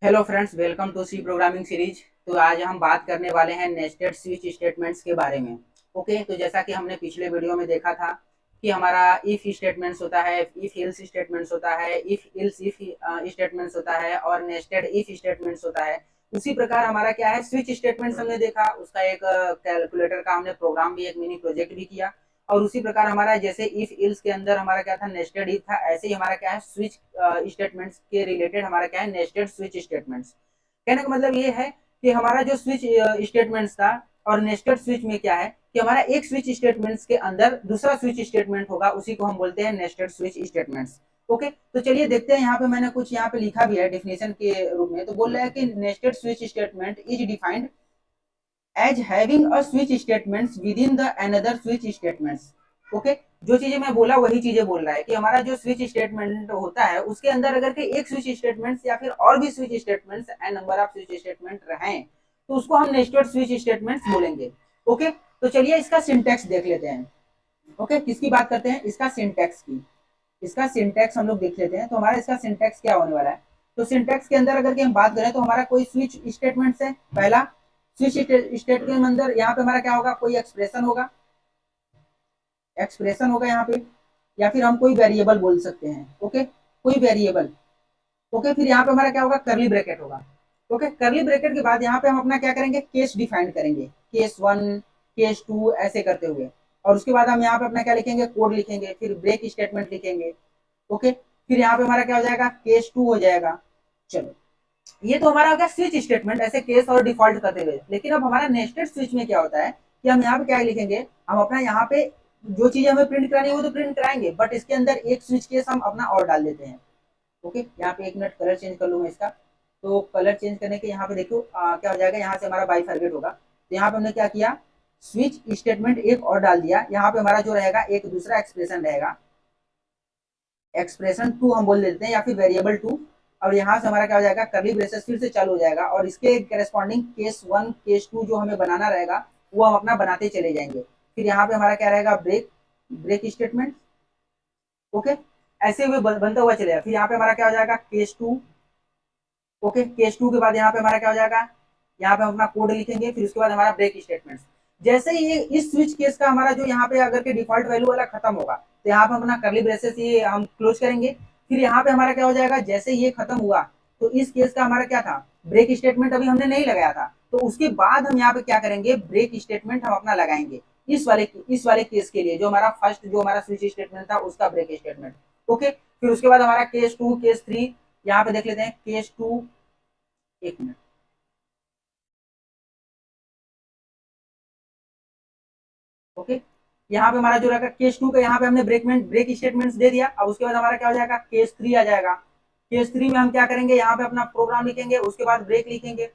Hello friends, welcome to C programming series. तो आज हम बात करने वाले हैं नेस्टेड स्विच स्टेटमेंट्स के बारे में। ओके, तो जैसा कि हमने पिछले वीडियो में देखा था कि हमारा इफ स्टेटमेंट्स होता है, इफ एल्स स्टेटमेंट्स होता है, इफ एल्स इफ स्टेटमेंट्स होता है और नेस्टेड इफ स्टेटमेंट्स होता है। उसी प्रकार हमारा क्या है, स्विच स्टेटमेंट्स हमने देखा, उसका एक कैलकुलेटर का हमने प्रोग्राम भी, एक मिनी प्रोजेक्ट भी किया। और उसी प्रकार हमारा जैसे इफ इल्स के अंदर हमारा क्या था, नेस्टेड इफ था, ऐसे ही हमारा क्या है, स्विच स्टेटमेंट्स के रिलेटेड हमारा क्या है, नेस्टेड स्विच स्टेटमेंट्स। कहने का मतलब ये है कि हमारा जो स्विच स्टेटमेंट्स था और नेस्टेड स्विच में क्या है कि हमारा एक स्विच स्टेटमेंट्स के अंदर दूसरा स्विच स्टेटमेंट होगा, उसी को हम बोलते हैं नेस्टेड स्विच स्टेटमेंट्स। ओके, तो चलिए देखते हैं। यहाँ पे मैंने कुछ यहाँ पे लिखा भी है डेफिनेशन के रूप में। तो बोल रहा है कि nested switch statement is defined as having a switch statements with in the another switch statements. Okay, जो चीजें मैं बोला वही चीजें बोल रहा है कि हमारा जो स्विच स्टेटमेंट होता है उसके अंदर अगर के एक स्विच स्टेटमेंट्स या फिर और भी switch statements and number off switch statement रहें तो उसको हम नेस्टेड स्विच स्टेटमेंट्स बोलेंगे। ओके, तो चलिए इसका सिंटैक्स देख लेते हैं। ओके, किसकी बात करते हैं, इसका सिंटैक्स की। इसका सिंटैक्स हम लोग देख लेते हैं। तो हमारा इसका सिंटैक्स क्या होने वाला है। तो सिंटैक्स के अंदर अगर हम बात करें तो हमारा कोई स्विच स्टेटमेंट्स है। पहला स्विच स्टेट के अंदर यहाँ पे हमारा क्या होगा, कोई एक्सप्रेशन होगा, एक्सप्रेशन होगा यहाँ पे, या फिर हम कोई वेरिएबल बोल सकते हैं। ओके, कोई वेरिएबल। ओके, फिर यहाँ पे हमारा क्या होगा, करली ब्रैकेट होगा। ओके, करली ब्रैकेट के बाद यहाँ पे हम अपना क्या करेंगे, केस डिफाइन करेंगे, केस वन, केस टू, ऐसे करते हुए। और उसके बाद हम यहाँ पे अपना क्या लिखेंगे, कोड लिखेंगे, फिर ब्रेक स्टेटमेंट लिखेंगे। ओके, फिर यहाँ पे हमारा क्या हो जाएगा, केस टू हो जाएगा। चलो, ये तो हमारा हो गया स्विच स्टेटमेंट, ऐसे केस और डिफॉल्ट करते हुए। लेकिन अब हमारा नेस्टेड स्विच में क्या होता है कि हम यहाँ पे क्या लिखेंगे, हम अपना यहाँ पे जो चीज हमें प्रिंट करानी है वो तो प्रिंट कराएंगे, बट इसके अंदर एक स्विच केस हम अपना और डाल देते हैं। ओके, यहाँ पे एक मिनट कलर चेंज कर लूँ मैं इसका। तो कलर चेंज करने के यहाँ पे देखो क्या हो जाएगा, यहाँ से हमारा बाइफरगेट होगा। तो यहाँ पे हमने क्या किया, स्विच स्टेटमेंट एक और डाल दिया। यहाँ पे हमारा जो रहेगा एक दूसरा एक्सप्रेशन रहेगा, एक्सप्रेशन टू हम बोल देते हैं, या फिर वेरिएबल टू। और यहाँ से हमारा क्या हो जाएगा, करली ब्रेसेस फिर से चालू हो जाएगा, और इसके corresponding case one case two जो हमें बनाना रहेगा वो हम अपना बनाते चले जाएंगे। फिर यहाँ पे हमारा क्या रहेगा, ब्रेक, ब्रेक स्टेटमेंट। ओके, ऐसे हुए बनता हुआ चलेगा। फिर यहाँ पे हमारा क्या हो जाएगा, case two. Okay, case two के बाद यहाँ पे हमारा क्या हो जाएगा, यहाँ पे हम अपना कोड लिखेंगे, फिर उसके बाद हमारा ब्रेक स्टेटमेंट। जैसे ही ये इस स्विच केस का हमारा जो यहाँ पे अगर के डिफॉल्ट वैल्यू वाला खत्म होगा तो यहाँ पे अपना करली ब्रेसेस ये हम क्लोज करेंगे। फिर यहाँ पे हमारा क्या हो जाएगा, जैसे ये खत्म हुआ तो इस केस का हमारा क्या था, ब्रेक स्टेटमेंट अभी हमने नहीं लगाया था, तो उसके बाद हम यहाँ पे क्या करेंगे, ब्रेक स्टेटमेंट हम अपना लगाएंगे इस वाले केस के लिए, जो हमारा फर्स्ट जो हमारा स्विच स्टेटमेंट था उसका ब्रेक स्टेटमेंट। ओके, फिर उसके बाद हमारा केस टू केस थ्री, यहाँ पे देख लेते हैं केस टू। एक मिनट। ओके, यहाँ पे हमारा जो रहेगा केस टू का, यहाँ पे हमने ब्रेक स्टेटमेंट्स दे दिया। अब उसके बाद हमारा क्या हो जाएगा, केस थ्री आ जाएगा। केस थ्री में हम क्या करेंगे, यहाँ पे अपना प्रोग्राम लिखेंगे, उसके बाद ब्रेक लिखेंगे।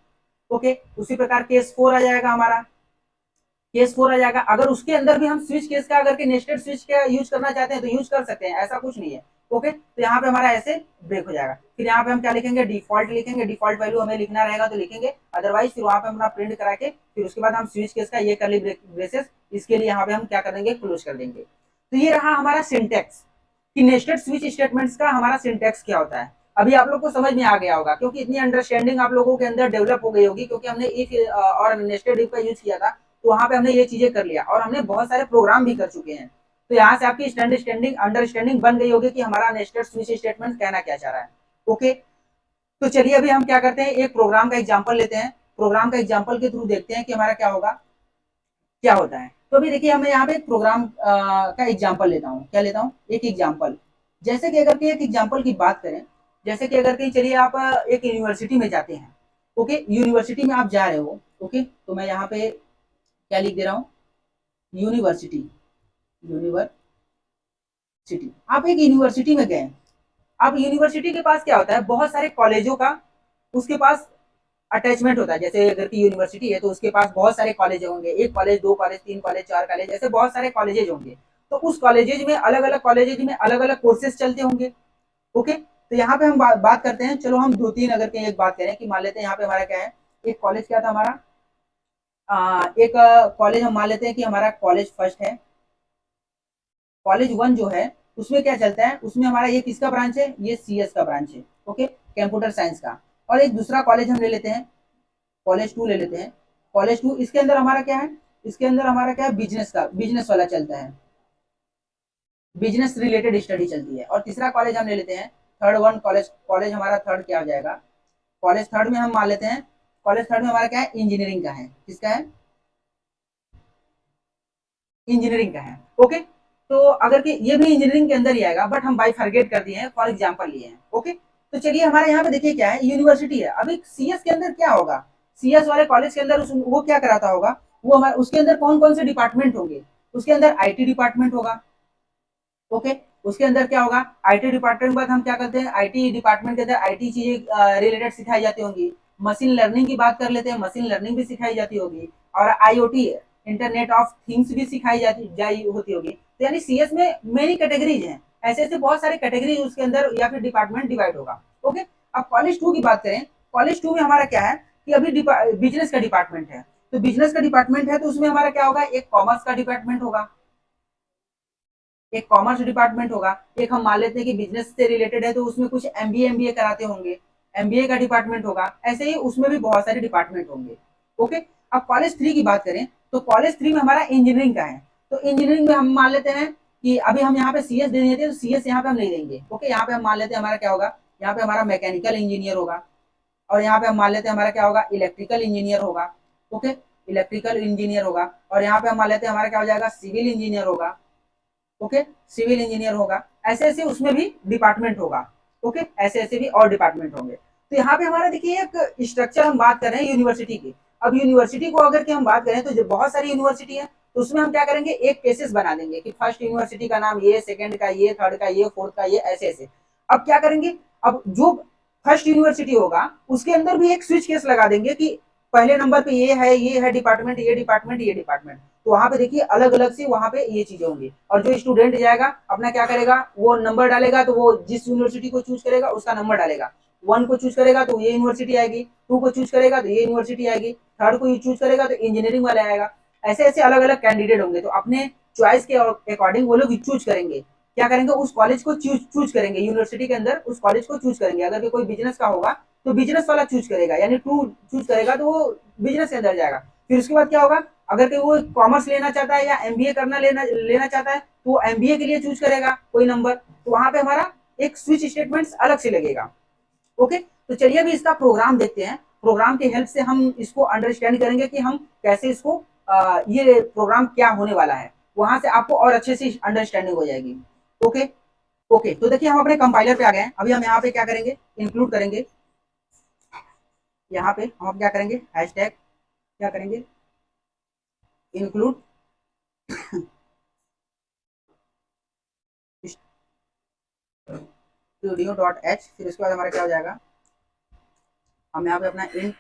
ओके, उसी प्रकार केस फोर आ जाएगा हमारा, केस फोर आ जाएगा। अगर उसके अंदर भी हम स्विच केस का अगर के नेस्टेड स्विच का यूज करना चाहते हैं तो यूज कर सकते हैं, ऐसा कुछ नहीं है। ओके, तो यहाँ पे हमारा ऐसे ब्रेक हो जाएगा। फिर यहाँ पे हम क्या लिखेंगे, डिफॉल्ट लिखेंगे, डिफॉल्ट वैल्यू हमें लिखना रहेगा तो लिखेंगे, अदरवाइज फिर वहां पे अपना प्रिंट करा के फिर उसके बाद हम स्विच केस का ये करली ब्रेसेस, इसके लिए यहाँ पे हम क्या कर देंगे, क्लोज कर देंगे। तो ये रहा हमारा सिंटेक्स कि नेस्टेड स्विच स्टेटमेंट्स का हमारा सिंटेक्स क्या होता है। अभी आप लोग को समझ में आ गया होगा, क्योंकि इतनी अंडरस्टैंडिंग आप लोगों के अंदर डेवलप हो गई होगी, क्योंकि हमने इफ और नेस्टेड इफ का यूज किया था, तो वहां पे हमने ये चीजें कर लिया और हमने बहुत सारे प्रोग्राम भी कर चुके हैं। तो यहाँ से आपकी अंडरस्टैंडिंग बन गई होगी कि हमारा नेस्टेड स्विच स्टेटमेंट कहना क्या चाह रहा है। ओके, तो चलिए अभी हम क्या करते हैं, एक प्रोग्राम का एग्जाम्पल लेते हैं। प्रोग्राम का एग्जाम्पल के थ्रू देखते हैं कि हमारा क्या होगा, क्या होता है। तो अभी देखिए, मैं यहाँ पे एक प्रोग्राम का एग्जाम्पल लेता हूँ। क्या लेता हूँ, एक एग्जाम्पल। जैसे कि अगर कि एक एग्जाम्पल की बात करें, जैसे कि अगर कहीं चलिए आप एक यूनिवर्सिटी में जाते हैं। ओके, यूनिवर्सिटी में आप जा रहे हो। ओके, तो मैं यहाँ पे क्या लिख दे रहा हूँ, यूनिवर्सिटी, यूनिवर्सिटी। आप एक यूनिवर्सिटी में गए। अब यूनिवर्सिटी के पास क्या होता है, बहुत सारे कॉलेजों का उसके पास अटैचमेंट होता है। जैसे अगर की यूनिवर्सिटी है तो उसके पास बहुत सारे कॉलेज होंगे, एक कॉलेज, दो कॉलेज, तीन कॉलेज, चार कॉलेज, ऐसे बहुत सारे कॉलेजेज होंगे। तो उस कॉलेजेज में अलग अलग कॉलेजेज में अलग अलग कोर्सेज चलते होंगे। ओके, तो यहाँ पे हम बात करते हैं। चलो हम दो तीन अगर कहीं एक बात करें कि मान लेते हैं यहाँ पे हमारा क्या है, एक कॉलेज क्या था हमारा, एक कॉलेज हम मान लेते हैं कि हमारा कॉलेज फर्स्ट है। कॉलेज वन जो है उसमें क्या चलता है, उसमें हमारा ये किसका ब्रांच है, ये सीएस का ब्रांच है। ओके, कंप्यूटर साइंस का। और एक दूसरा कॉलेज हम ले लेते हैं, कॉलेज 2 ले लेते हैं। कॉलेज 2 इसके अंदर हमारा क्या है, इसके अंदर हमारा क्या है, बिजनेस का, बिजनेस वाला चलता है, बिजनेस रिलेटेड स्टडी चलती है। और तीसरा कॉलेज हम ले लेते हैं, थर्ड वन कॉलेज, कॉलेज हमारा थर्ड क्या हो जाएगा, कॉलेज थर्ड में हम मान लेते हैं, कॉलेज थर्ड में हमारा क्या है, इंजीनियरिंग का है। किसका है, इंजीनियरिंग का है। ओके, तो अगर कि ये भी इंजीनियरिंग के अंदर ही आएगा, बट हम बाई फॉरगेट कर दिए हैं, फॉर एग्जांपल लिए हैं। ओके, तो चलिए हमारे यहाँ पे देखिए क्या है, यूनिवर्सिटी है। अभी सीएस के अंदर क्या होगा, सीएस वाले कॉलेज के अंदर वो क्या कराता होगा, वो हमारे उसके अंदर कौन कौन से डिपार्टमेंट होंगे, उसके अंदर आईटी डिपार्टमेंट होगा। ओके, उसके अंदर क्या होगा, आईटी डिपार्टमेंट के बाद हम क्या करते हैं, आईटी डिपार्टमेंट के अंदर आईटी चीजें रिलेटेड सिखाई जाती होंगी। मशीन लर्निंग की बात कर लेते हैं, मशीन लर्निंग भी सिखाई जाती होगी। और आईओटी, इंटरनेट ऑफ थिंग्स भी सिखाई जाती होती होगी। तो यानी सीएस में मेनी कैटेगरीज हैं, ऐसे ऐसे बहुत सारे कैटेगरी उसके अंदर या फिर डिपार्टमेंट डिवाइड होगा। ओके, अब कॉलेज 2 की बात करें, कॉलेज 2 में हमारा क्या है कि अभी बिजनेस का डिपार्टमेंट है। तो बिजनेस का डिपार्टमेंट है तो उसमें हमारा क्या होगा, एक कॉमर्स का डिपार्टमेंट होगा, एक कॉमर्स डिपार्टमेंट होगा, एक हम मान लेते हैं कि बिजनेस से रिलेटेड है तो उसमें कुछ एमबीए कराते होंगे, एमबीए का डिपार्टमेंट होगा। ऐसे ही उसमें भी बहुत सारे डिपार्टमेंट होंगे। ओके, अब कॉलेज 3 की बात करें तो कॉलेज 3 में हमारा इंजीनियरिंग का है। तो इंजीनियरिंग में हम मान लेते हैं कि अभी हम यहाँ पे सीएस दे देते हैं, तो सीएस यहाँ पे हम नहीं देंगे। ओके, यहाँ पे हम मान लेते हैं हमारा क्या होगा, यहाँ पे हमारा मैकेनिकल इंजीनियर होगा। और यहाँ पे हम मान लेते हैं हमारा क्या होगा, इलेक्ट्रिकल इंजीनियर होगा। ओके, इलेक्ट्रिकल इंजीनियर होगा। और यहाँ पे हम मान लेते हैं हमारा क्या हो जाएगा, सिविल इंजीनियर होगा। ओके, सिविल इंजीनियर होगा। ऐसे ऐसे उसमें भी डिपार्टमेंट होगा। ओके, ऐसे ऐसे भी और डिपार्टमेंट होंगे। तो यहाँ पे हमारा देखिए एक स्ट्रक्चर हम बात कर रहे हैं यूनिवर्सिटी की। अब यूनिवर्सिटी को अगर कि हम बात करें तो जो बहुत सारी यूनिवर्सिटी है, तो उसमें हम क्या करेंगे, एक केसेस बना देंगे कि फर्स्ट यूनिवर्सिटी का नाम ये, सेकंड का ये, थर्ड का ये, फोर्थ का ये, ऐसे ऐसे। अब क्या करेंगे, अब जो फर्स्ट यूनिवर्सिटी होगा उसके अंदर भी एक स्विच केस लगा देंगे कि पहले नंबर पे ये है डिपार्टमेंट, ये डिपार्टमेंट, ये डिपार्टमेंट। तो वहां पे देखिए अलग अलग से वहां पे ये चीजें होंगी। और जो स्टूडेंट जाएगा अपना क्या करेगा, वो नंबर डालेगा, तो वो जिस यूनिवर्सिटी को चूज करेगा उसका नंबर डालेगा। 1 को चूज करेगा तो ये यूनिवर्सिटी आएगी, 2 को चूज करेगा तो ये यूनिवर्सिटी आएगी, थर्ड को चूज करेगा तो इंजीनियरिंग वाला आएगा। ऐसे ऐसे अलग अलग कैंडिडेट होंगे, तो अपने चॉइस के अकॉर्डिंग वो लोग चूज करेंगे, क्या करेंगे, उस कॉलेज को चूज करेंगे, यूनिवर्सिटी के अंदर उस कॉलेज को चूज करेंगे। अगर कोई बिजनेस का होगा तो बिजनेस वाला चूज करेगा, यानी 2 चूज करेगा तो वो बिजनेस के अंदर जाएगा। फिर उसके बाद क्या होगा, अगर वो कॉमर्स लेना चाहता है या एमबीए करना लेना चाहता है तो वो एमबीए के लिए चूज करेगा कोई नंबर। तो वहां पे हमारा एक स्विच स्टेटमेंट अलग से लगेगा। ओके, तो चलिए अभी इसका प्रोग्राम देखते हैं। प्रोग्राम की हेल्प से हम इसको अंडरस्टैंड करेंगे कि हम कैसे इसको ये प्रोग्राम क्या होने वाला है, वहां से आपको और अच्छे से अंडरस्टैंडिंग हो जाएगी। ओके, ओके, तो देखिए हम अपने कंपाइलर पे आ गए हैं। अभी हम यहाँ पे क्या करेंगे, इंक्लूड करेंगे, यहाँ पे हम क्या करेंगे, हैशटैग क्या करेंगे, इंक्लूड studio.h। फिर उसके बाद हमारा क्या हो जाएगा, हम यहाँ पे अपना इंट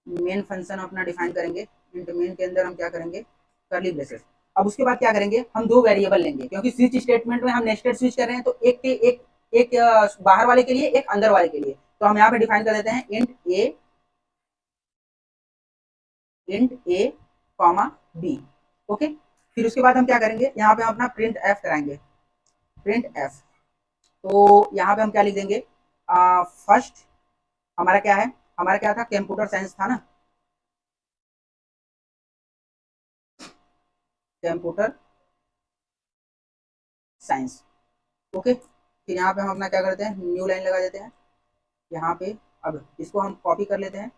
मेन फंक्शन अपना डिफाइन करेंगे। इंट मेन के अंदर हम क्या करेंगे, करली ब्रेसेस। अब उसके बाद क्या करेंगे, हम 2 वेरिएबल लेंगे, क्योंकि स्विच स्टेटमेंट में हम नेस्टेड स्विच कर रहे हैं, तो एक के एक बाहर वाले के लिए, एक अंदर वाले के लिए। तो हम यहाँ पे डिफाइन कर देते हैं इंट ए कॉमा बी। ओके, फिर उसके बाद हम क्या करेंगे, यहाँ पे हम अपना प्रिंट एफ कराएंगे, प्रिंट एफ। तो यहाँ पे हम क्या लिख देंगे, फर्स्ट हमारा क्या है, हमारा क्या था, कंप्यूटर साइंस था ना, कंप्यूटर साइंस। ओके, फिर यहाँ पे हम अपना क्या करते हैं, न्यू लाइन लगा देते हैं यहाँ पे। अब इसको हम कॉपी कर लेते हैं,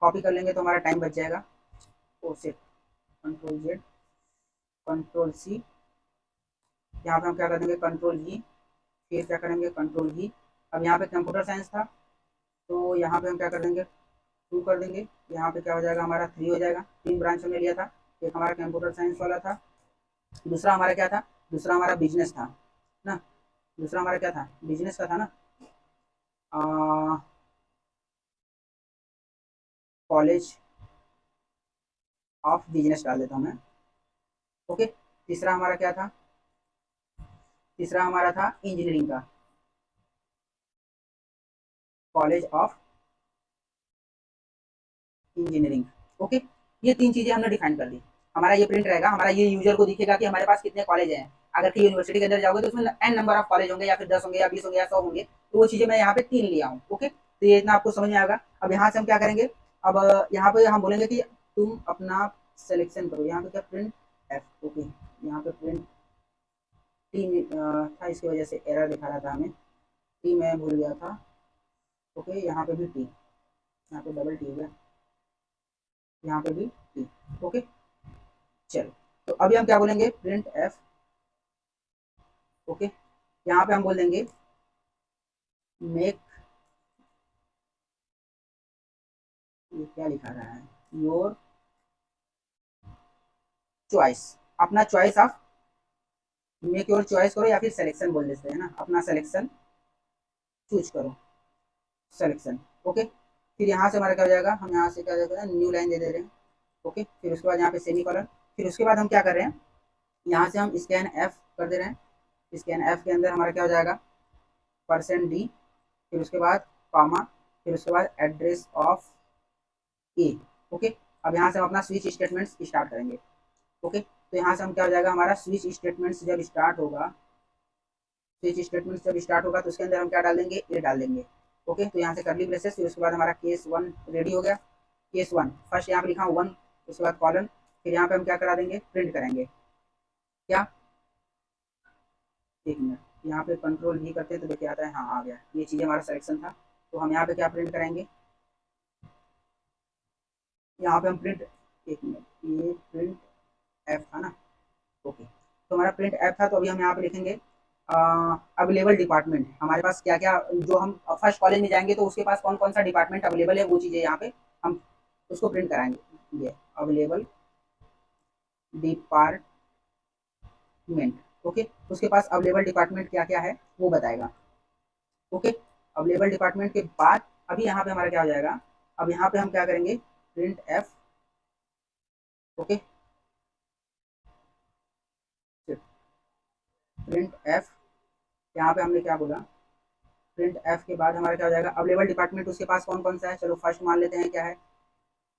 कॉपी कर लेंगे तो हमारा टाइम बच जाएगा। Offset, control Z, control C, यहाँ पे हम क्या कर देंगे, कंट्रोल जी, फिर क्या करेंगे, कंट्रोल जी। अब यहाँ पे कंप्यूटर साइंस था तो यहाँ पे हम क्या कर देंगे, 2 कर देंगे। यहाँ पे क्या हो जाएगा, हमारा 3 हो जाएगा। 3 ब्रांच हमने लिया था, एक हमारा कंप्यूटर साइंस वाला था, दूसरा हमारा क्या था, दूसरा हमारा बिजनेस था ना, दूसरा हमारा क्या था, बिजनेस का था ना, कॉलेज ऑफ बिजनेस डाल देता हूँ मैं। ओके, तीसरा हमारा क्या था, तीसरा हमारा था इंजीनियरिंग का, कॉलेज ऑफ इंजीनियरिंग। ओके, ये 3 चीजें हमने डिफाइन कर दी। हमारा ये प्रिंट रहेगा, हमारा ये यूजर को दिखेगा कि हमारे पास कितने कॉलेज हैं। अगर कि यूनिवर्सिटी के अंदर जाओगे तो उसमें एन नंबर ऑफ कॉलेज होंगे, या फिर 10 होंगे, या 20 होंगे, या 100 होंगे। तो वो चीजें मैं यहाँ पे 3 लिया हूँ। ओके, तो ये इतना आपको समझ में आएगा। अब यहाँ से हम क्या करेंगे, अब यहाँ पे हम बोलेंगे कि तुम अपना सिलेक्शन करो। यहाँ पे क्या प्रिंट एफ, ओके, यहाँ पे प्रिंट टी था, इसकी वजह से एरर दिखा रहा था हमें, टी मैं भूल गया था। ओके, यहाँ पे भी टी, यहाँ पे डबल टी हो गया, यहाँ पे भी टी। ओके, चलो, तो अभी हम क्या बोलेंगे, प्रिंट एफ। ओके, यहाँ पे हम बोल देंगे मेक, ये क्या लिखा रहा है, योर चॉइस, अपना चॉइस आप मेक योर चॉइस करो, या फिर सिलेक्शन बोल देते हैं ना, अपना सिलेक्शन चूज करो, सिलेक्शन। ओके, फिर यहाँ से हमारा क्या हो जाएगा, हम यहाँ से क्या देते हैं, न्यू लाइन दे दे रहे हैं। ओके, फिर उसके बाद यहाँ पे सेमी कॉलन, फिर उसके बाद हम क्या कर रहे हैं, यहाँ से हम स्कैन एफ कर दे रहे हैं। स्कैन एफ के अंदर हमारा क्या हो जाएगा, %d, फिर उसके बाद कॉमा, फिर उसके बाद एड्रेस ऑफ ए। ओके, अब यहाँ से हम अपना स्विच स्टेटमेंट्स स्टार्ट करेंगे। ओके, तो यहाँ से हम क्या हो जाएगा, हमारा स्विच स्टेटमेंट्स जब स्टार्ट होगा, स्विच स्टेटमेंट्स जब स्टार्ट होगा तो उसके अंदर हम क्या डाल देंगे, ए डाल देंगे। ओके, तो यहाँ से करली ब्रेसेस, फिर उसके बाद हमारा केस 1 रेडी हो गया। केस 1 फर्स्ट यहाँ पे लिखा हूँ 1, उसके बाद कॉलन, फिर यहाँ पे हम क्या करा देंगे, प्रिंट करेंगे। क्या, एक मिनट, यहाँ पे कंट्रोल भी करते हैं तो देखिए आता है, हाँ आ गया, ये चीज़ हमारा सिलेक्शन था। तो हम यहाँ पे क्या प्रिंट करेंगे, यहाँ पे हम प्रिंट, एक मिनट, ये प्रिंट एफ था ना। ओके, तो हमारा प्रिंट एफ था, तो अभी हम यहाँ पे लिखेंगे अवेलेबल डिपार्टमेंट, हमारे पास क्या क्या, जो हम फर्स्ट कॉलेज में जाएंगे तो उसके पास कौन कौन सा डिपार्टमेंट अवेलेबल है, वो चीज़ें यहाँ पे हम उसको प्रिंट कराएंगे। ये अवेलेबल डिपार्टमेंट, ओके, उसके पास अवेलेबल डिपार्टमेंट क्या क्या है वो बताएगा। ओके, अवेलेबल डिपार्टमेंट के बाद अभी यहाँ पे हमारा क्या हो जाएगा, अब यहाँ पे हम क्या करेंगे, print F. Okay, print F, यहाँ पे हमने क्या बोला, प्रिंट एफ के बाद हमारा क्या हो जाएगा, अवेलेबल डिपार्टमेंट उसके पास कौन कौन सा है, चलो फर्स्ट मान लेते हैं क्या है,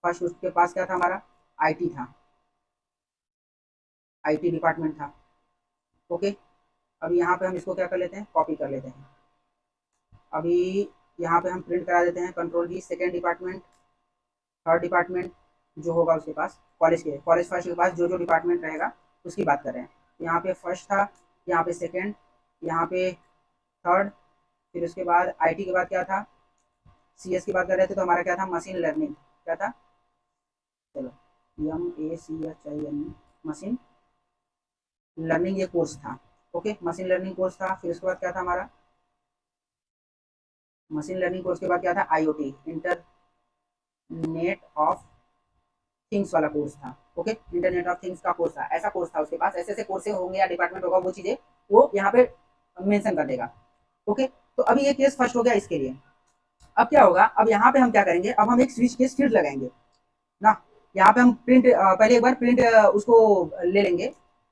फर्स्ट उसके पास क्या था, हमारा आईटी था, आईटी डिपार्टमेंट था। ओके, अभी यहाँ पे हम इसको क्या कर लेते हैं, कॉपी कर लेते हैं। अभी यहाँ पे हम प्रिंट करा देते हैं, कंट्रोल की, सेकेंड डिपार्टमेंट, थर्ड डिपार्टमेंट जो होगा उसके पास, कॉलेज के, कॉलेज फर्स्ट के पास जो जो डिपार्टमेंट रहेगा उसकी बात कर रहे हैं। यहाँ पे फर्स्ट था, यहाँ पे सेकेंड, यहाँ पे थर्ड, फिर उसके बाद आईटी के बाद क्या था, सीएस की बात कर रहे थे तो हमारा क्या था, मशीन लर्निंग, क्या था, चलो MACHIN, मशीन लर्निंग ये कोर्स था। ओके, मशीन लर्निंग कोर्स था, फिर उसके बाद क्या था हमारा, मशीन लर्निंग कोर्स के बाद क्या था, आईओटी, इंटरनेट ऑफ थिंग्स वाला कोर्स था। ओके, इंटरनेट ऑफ थिंग्स का कोर्स था, ऐसा कोर्स था उसके पास, ऐसे ऐसे कोर्सेज होंगे या डिपार्टमेंट होगा, वो चीज़ें वो यहाँ पे मेंशन कर देगा। ओके, तो अभी ये केस फर्स्ट हो गया इसके लिए। अब क्या होगा, अब यहाँ पे हम क्या करेंगे, अब हम एक स्विच केस फिर लगाएंगे ना। यहाँ पे हम प्रिंट पहले एक बार प्रिंट उसको ले लेंगे,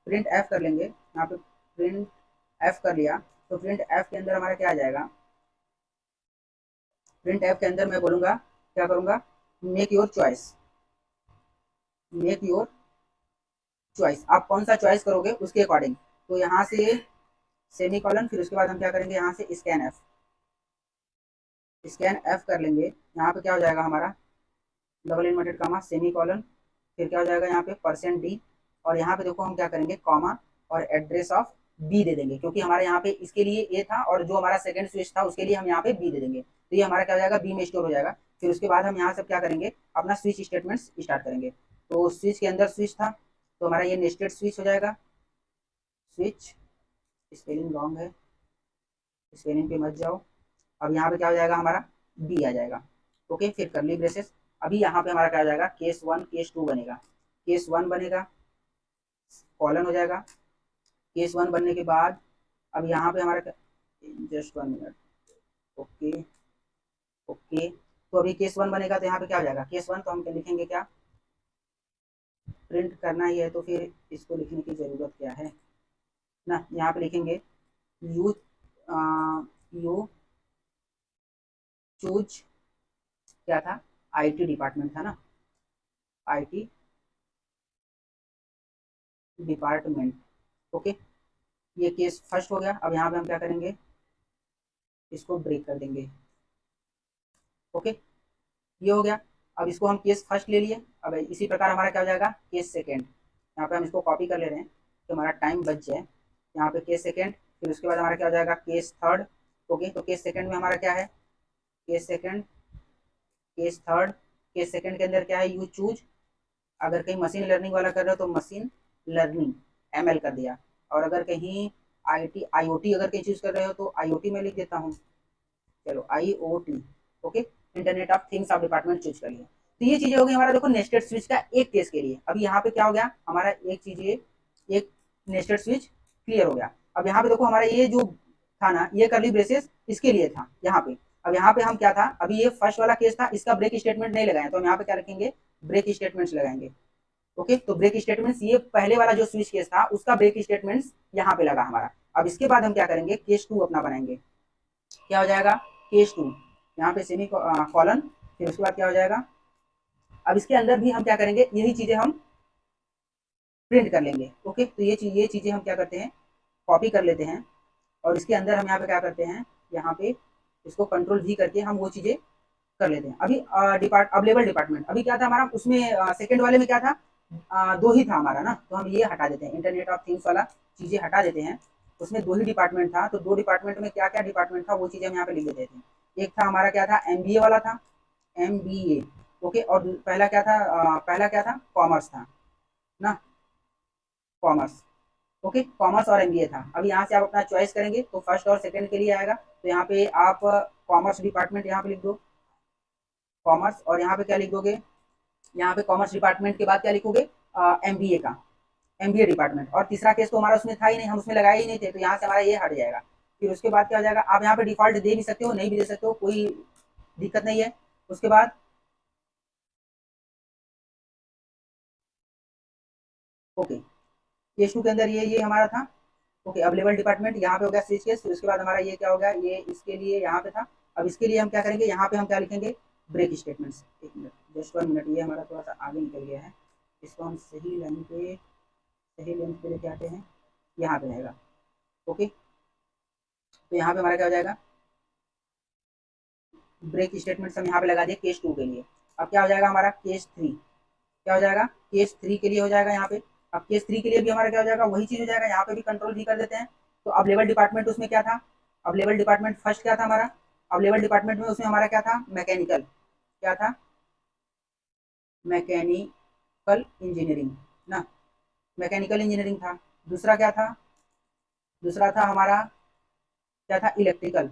प्रिंट एफ कर लेंगे, यहाँ पे प्रिंट एफ कर लिया, तो प्रिंट एफ के अंदर हमारा क्या आ जाएगा, प्रिंट एफ के अंदर मैं बोलूँगा, क्या करूँगा, make your choice, make your choice, आप कौन सा चॉइस करोगे उसके अकॉर्डिंग। तो यहाँ से सेमी कॉलन, फिर उसके बाद हम क्या करेंगे, यहाँ से स्कैन एफ, स्कैन एफ कर लेंगे। यहाँ पे क्या हो जाएगा हमारा, double inverted comma, semicolon, फिर क्या हो जाएगा यहाँ पे %d, और यहाँ पे देखो हम क्या करेंगे, कॉमा और एड्रेस ऑफ बी दे देंगे, क्योंकि हमारे यहाँ पे इसके लिए ए था और जो हमारा सेकंड स्विच था उसके लिए हम यहाँ पे बी दे देंगे, तो ये हमारा क्या हो जाएगा, बी में स्टोर हो जाएगा। फिर उसके बाद हम यहाँ से क्या करेंगे, अपना स्विच स्टेटमेंट्स स्टार्ट करेंगे। तो स्विच के अंदर स्विच था, तो हमारा ये नेस्टेड स्विच हो जाएगा, स्विच, स्पेलिंग रॉन्ग है, स्पेलिंग पे मत जाओ। अब यहाँ पे क्या हो जाएगा, हमारा बी आ जाएगा। ओके, फिर करली ब्रेसेस, अभी यहाँ पे हमारा क्या हो जाएगा, केस 1 केस 2 बनेगा, केस 1 बनेगा, कॉलन हो जाएगा, केस 1 बनने के बाद अब यहाँ पे हमारा, जस्ट 1 मिनट, ओके ओके, तो अभी केस 1 बनेगा, तो यहाँ पे क्या हो जाएगा, केस 1, तो हम लिखेंगे क्या, प्रिंट करना ही है तो फिर इसको लिखने की ज़रूरत क्या है ना, यहाँ पे लिखेंगे यू यू चूज, क्या था, आईटी डिपार्टमेंट था ना, आईटी डिपार्टमेंट। ओके, ये केस फर्स्ट हो गया। अब यहाँ पे हम क्या करेंगे, इसको ब्रेक कर देंगे, ओके, ये हो गया। अब इसको हम केस फर्स्ट ले लिए। अब इसी प्रकार हमारा क्या हो जाएगा, केस सेकेंड। यहाँ पे हम इसको कॉपी कर ले रहे हैं कि हमारा टाइम बच जाए। यहाँ पे केस सेकेंड, फिर उसके बाद हमारा क्या हो जाएगा, केस थर्ड। ओके, तो केस सेकेंड में हमारा क्या है, case second, case third. Case second के अंदर क्या है, यू चूज। अगर कहीं मशीन लर्निंग वाला कर रहे हो तो मशीन लर्निंग एमएल कर दिया। और अगर कहीं आईटी आईओटी अगर कहीं चूज कर रहे हो तो आईओटी में लिख देता हूँ। चलो IoT, okay, internet of things of department choose कर लिया। तो ये चीजें हो गई हमारा, देखो नेस्टेड स्विच का एक केस के लिए। अभी यहाँ पे क्या हो गया हमारा, एक चीज ये, एक नेस्टेड स्विच क्लियर हो गया। अब यहाँ पे देखो हमारा ये जो था ना, ये करली ब्रेसेस इसके लिए था यहाँ पे। अब यहाँ पे हम क्या था, अभी ये फर्स्ट वाला केस था, इसका ब्रेक स्टेटमेंट नहीं लगाया, तो हम यहाँ पे क्या रखेंगे, ब्रेक स्टेटमेंट्स लगाएंगे। ओके, तो ब्रेक स्टेटमेंट्स, ये पहले वाला जो स्विच केस था उसका ब्रेक स्टेटमेंट्स यहाँ पे लगा हमारा। अब इसके बाद हम क्या करेंगे, केस टू अपना बनाएंगे। क्या हो जाएगा, केस टू, यहाँ पे सेमी कॉलन, फिर उसके बाद क्या हो जाएगा। अब इसके अंदर भी हम क्या करेंगे, यही चीजें हम प्रिंट कर लेंगे। ओके, तो ये चीजें हम क्या करते हैं, कॉपी कर लेते हैं। और इसके अंदर हम यहाँ पे क्या करते हैं, यहाँ पे इसको कंट्रोल V करके हम वो चीजें कर लेते हैं। अभी अब लेवल डिपार्टमेंट, अभी क्या था हमारा उसमें, सेकंड वाले में क्या था, दो ही था हमारा ना, तो हम ये हटा देते हैं, इंटरनेट ऑफ थिंग्स वाला चीजें हटा देते हैं। उसमें दो ही डिपार्टमेंट था, तो दो डिपार्टमेंट में क्या क्या डिपार्टमेंट था वो चीजें हम यहाँ पे लिख देते थे। एक था हमारा क्या था, एमबीए वाला था, एमबीए। ओके, और पहला क्या था, पहला क्या था, कॉमर्स था ना, कॉमर्स। ओके, कॉमर्स और एमबीए था। अब यहाँ से आप अपना चॉइस करेंगे, तो फर्स्ट और सेकंड के लिए आएगा, तो यहाँ पे आप कॉमर्स डिपार्टमेंट यहाँ पे लिख दो, कॉमर्स। और यहाँ पे क्या लिख दोगे, यहाँ पे कॉमर्स डिपार्टमेंट के बाद क्या लिखोगे, एमबीए का, एमबीए डिपार्टमेंट। और तीसरा केस तो हमारा उसमें था ही नहीं, हम उसमें लगाए ही नहीं थे, तो यहाँ से हमारा ये हट जाएगा। फिर उसके बाद क्या हो जाएगा, आप यहाँ पे डिफॉल्ट दे भी सकते हो, नहीं भी दे सकते हो, कोई दिक्कत नहीं है। उसके बाद ओके, केस टू के अंदर ये हमारा था। ओके, अब लेवल डिपार्टमेंट यहाँ पे हो गया स्विच केस। फिर उसके बाद हमारा ये क्या हो गया, ये इसके लिए यहाँ पे था। अब इसके लिए हम क्या करेंगे, यहाँ पे हम क्या लिखेंगे, ब्रेक स्टेटमेंट्स। एक मिनट, जस्ट 1 मिनट, ये हमारा थोड़ा सा आगे निकल गया है, इसको हम सही लाइन पे, सही लेंथ पे लेके आते हैं, यहाँ पे रहेगा। ओके, तो यहाँ पे हमारा क्या हो जाएगा, ब्रेक स्टेटमेंट्स हम यहाँ पे लगा दिए केस टू के लिए। अब क्या हो जाएगा हमारा, केस थ्री। क्या हो जाएगा, केस थ्री के लिए हो जाएगा यहाँ पे। अब केस थ्री के लिए भी हमारा क्या हो जाएगा, वही चीज हो जाएगा, यहाँ पे भी कंट्रोल भी कर देते हैं। तो अब लेवल डिपार्टमेंट उसमें क्या था, अब लेवल डिपार्टमेंट फर्स्ट क्या था हमारा, अब लेवल डिपार्टमेंट में उसमें हमारा क्या था, मैकेनिकल, क्या था, मैकेनिकल इंजीनियरिंग ना, मैकेनिकल इंजीनियरिंग था। दूसरा क्या था, दूसरा था हमारा क्या था, इलेक्ट्रिकल,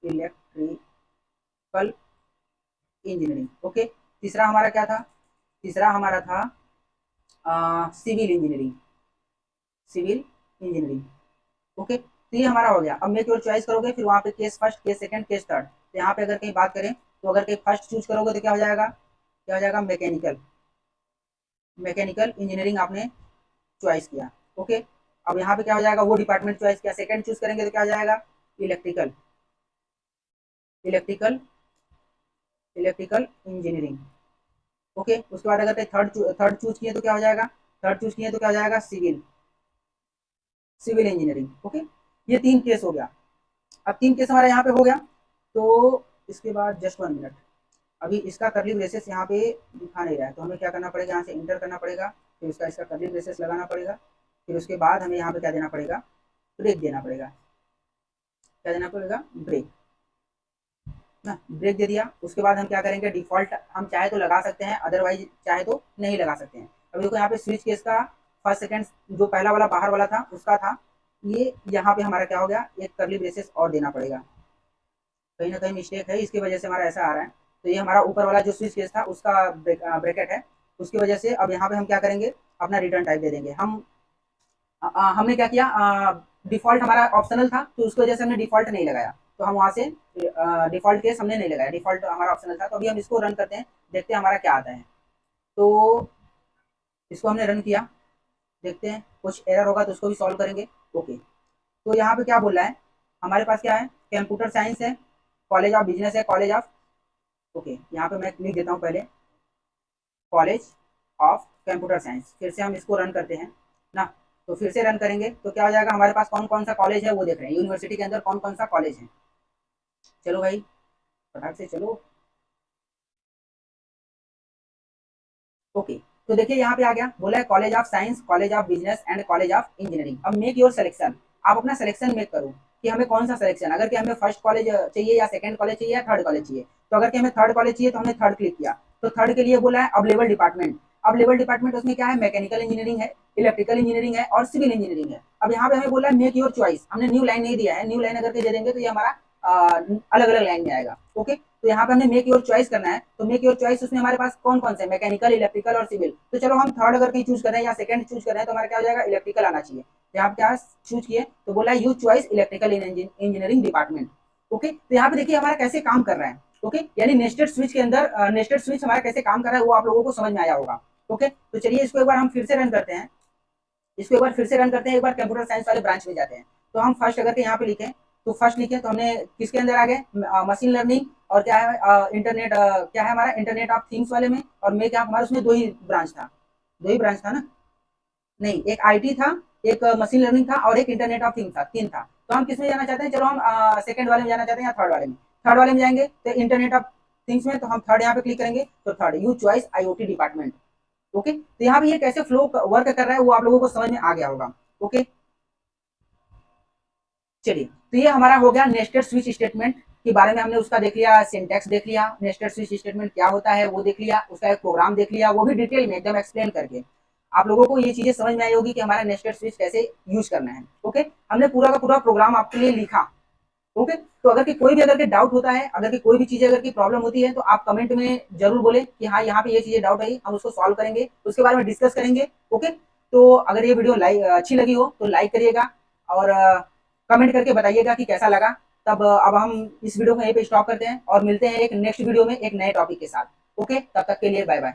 इलेक्ट्रिकल इंजीनियरिंग। ओके, तीसरा हमारा क्या था, तीसरा हमारा था civil engineering, civil engineering. Okay, तो ये हमारा हो गया। अब मेक योर चॉइस करोगे, फिर वहाँ पे case first, case second, case third. तो यहाँ पे अगर कहीं बात करें, तो अगर कहीं फर्स्ट चूज करोगे तो क्या हो जाएगा, क्या हो जाएगा, मैकेनिकल, मैकेनिकल इंजीनियरिंग आपने चॉइस किया। ओके, अब यहाँ पे क्या हो जाएगा, वो डिपार्टमेंट चॉइस किया। सेकंड चूज करेंगे तो क्या हो जाएगा, electrical, electrical, electrical engineering. Okay, उसके बाद अगर कहीं थर्ड चूज किए तो क्या हो जाएगा, थर्ड चूज किए तो क्या हो जाएगा, सिविल, सिविल इंजीनियरिंग। ओके, ये तीन केस हो गया। अब तीन केस हमारा यहाँ पे हो गया। तो इसके बाद जस्ट 1 मिनट, अभी इसका कर्ली ब्रेसेस यहाँ पे दिखा नहीं रहा है, तो हमें क्या करना पड़ेगा, यहाँ से इंटर करना पड़ेगा, फिर उसका इसका कर्ली ब्रेसेस लगाना पड़ेगा। फिर उसके बाद हमें यहाँ पे क्या देना पड़ेगा, ब्रेक देना पड़ेगा। क्या देना पड़ेगा, ब्रेक ना, ब्रेक दे दिया। उसके बाद हम क्या करेंगे, डिफॉल्ट हम चाहे तो लगा सकते हैं, अदरवाइज चाहे तो नहीं लगा सकते हैं। अभी देखो यहाँ पे स्विच केस का फर्स्ट सेकंड, जो पहला वाला बाहर वाला था उसका था, ये यहाँ पे हमारा क्या हो गया, एक कर्ली ब्रेसेस और देना पड़ेगा। कहीं ना कहीं मिस्टेक है, इसकी वजह से हमारा ऐसा आ रहा है। तो ये हमारा ऊपर वाला जो स्विच केस था उसका ब्रैकेट है, उसकी वजह से अब यहाँ पे हम क्या करेंगे, अपना रिटर्न टाइप दे देंगे हम। हमने क्या किया, डिफॉल्ट हमारा ऑप्शनल था, तो उसकी वजह से हमने डिफॉल्ट नहीं लगाया, तो हम वहाँ से डिफॉल्ट केस हमने नहीं लगाया, डिफॉल्ट हमारा ऑप्शनल था। तो अभी हम इसको रन करते हैं, देखते हैं हमारा क्या आता है। तो इसको हमने रन किया, देखते हैं कुछ एरर होगा तो उसको भी सॉल्व करेंगे। ओके, तो यहाँ पे क्या बोल रहा है, हमारे पास क्या है, कंप्यूटर साइंस है, कॉलेज ऑफ बिजनेस है, कॉलेज ऑफ, ओके, यहाँ पे मैं लिख देता हूँ पहले, कॉलेज ऑफ कंप्यूटर साइंस। फिर से हम इसको रन करते हैं ना, तो फिर से रन करेंगे तो क्या हो जाएगा, हमारे पास कौन कौन सा कॉलेज है वो देख रहे हैं, यूनिवर्सिटी के अंदर कौन कौन सा कॉलेज है। चलो भाई फटाक से चलो, ओके, तो देखिए यहाँ पे आ गया, बोला है college of science, college of business and college of engineering. अब मेक योर सिलेक्शन, आप अपना सिलेक्शन मेक करो कि हमें कौन सा सिलेक्शन, अगर कि हमें फर्स्ट कॉलेज चाहिए या सेकंड कॉलेज चाहिए या थर्ड कॉलेज चाहिए। तो अगर कि हमें थर्ड कॉलेज चाहिए तो हमने थर्ड क्लिक किया। तो थर्ड के लिए बोला है अब लेवल डिपार्टमेंट। अब लेवल डिपार्टमेंट उसमें क्या है, मैकेनिकल इंजीनियरिंग है, इलेक्ट्रिकल इंजीनियरिंग है और सिविल इंजीनियरिंग है। अब यहाँ पे हमें बोला है मेक योर चॉइस, हमने न्यू लाइन नहीं दिया है, न्यू लाइन अगर के दे देंगे तो ये हमारा अलग अलग लाइन में आएगा। ओके, तो यहाँ पे हमने मेक योर चॉइस करना है। तो मेक योर चॉइस उसमें हमारे पास कौन कौन से, मैकेनिकल, इलेक्ट्रिकल और सिविल। तो चलो हम थर्ड अगर कहीं चूज कर रहे हैं या सेकंड चूज कर रहे हैं तो हमारा क्या हो जाएगा, इलेक्ट्रिकल आना चाहिए। यहाँ पे क्या चूज किए तो बोला है you choice electrical engineering department. Okay, तो यहाँ पे देखिए हमारा कैसे काम कर रहा है। ओके, यानी नेस्टेड स्विच के अंदर नेस्टेड स्विच हमारा कैसे काम कर रहा है वो आप लोगों को समझ में आया होगा। ओके, तो चलिए इसको एक बार हम फिर से रन करते हैं। इसको एक बार फिर से रन करते हैं, एक बार कंप्यूटर साइंस वाले ब्रांच में जाते हैं। तो हम फर्स्ट अगर के यहाँ पे लिखें तो फर्स्ट लिखे तो हमने किसके अंदर आ गए, मशीन लर्निंग और क्या है इंटरनेट, क्या है हमारा इंटरनेट ऑफ थिंग्स वाले में। और मैं क्या, हमारा उसमें दो ही ब्रांच था, दो ही ब्रांच था ना, नहीं एक आईटी था, एक मशीन लर्निंग था और एक इंटरनेट ऑफ थिंग्स था, तीन था। तो हम किस में जाना चाहते हैं, चलो हम सेकंड वाले में जाना चाहते हैं या थर्ड वाले में। थर्ड वाले में जाएंगे तो इंटरनेट ऑफ थिंग्स में, तो हम थर्ड यहाँ पे क्लिक करेंगे तो third you choice IoT department. Okay, तो यहाँ पे ये कैसे फ्लो वर्क कर रहा है वो आप लोगों को समझ में आ गया होगा। ओके, चलिए तो ये हमारा हो गया नेस्टेड स्विच स्टेटमेंट के बारे में, हमने उसका देख लिया, सिंटैक्स देख लिया, नेस्टेड स्विच स्टेटमेंट क्या होता है वो देख लिया, उसका एक प्रोग्राम देख लिया, वो भी डिटेल में एकदम एक्सप्लेन करके। आप लोगों को ये चीजें समझ में आई होगी कि हमारा नेस्टेड स्विच कैसे यूज करना है। ओके, हमने पूरा का पूरा प्रोग्राम आपके लिए लिखा। ओके, तो अगर कि कोई भी अगर के डाउट होता है, अगर कि कोई भी चीज अगर की प्रॉब्लम होती है तो आप कमेंट में जरूर बोले कि हाँ यहाँ पे ये चीजें डाउट आई, हम उसको सॉल्व करेंगे, उसके बारे में डिस्कस करेंगे। ओके, तो अगर ये वीडियो अच्छी लगी हो तो लाइक करिएगा और कमेंट करके बताइएगा कि कैसा लगा। तब अब हम इस वीडियो को यहीं पे स्टॉप करते हैं और मिलते हैं एक नेक्स्ट वीडियो में एक नए टॉपिक के साथ। ओके, तब तक के लिए बाय बाय।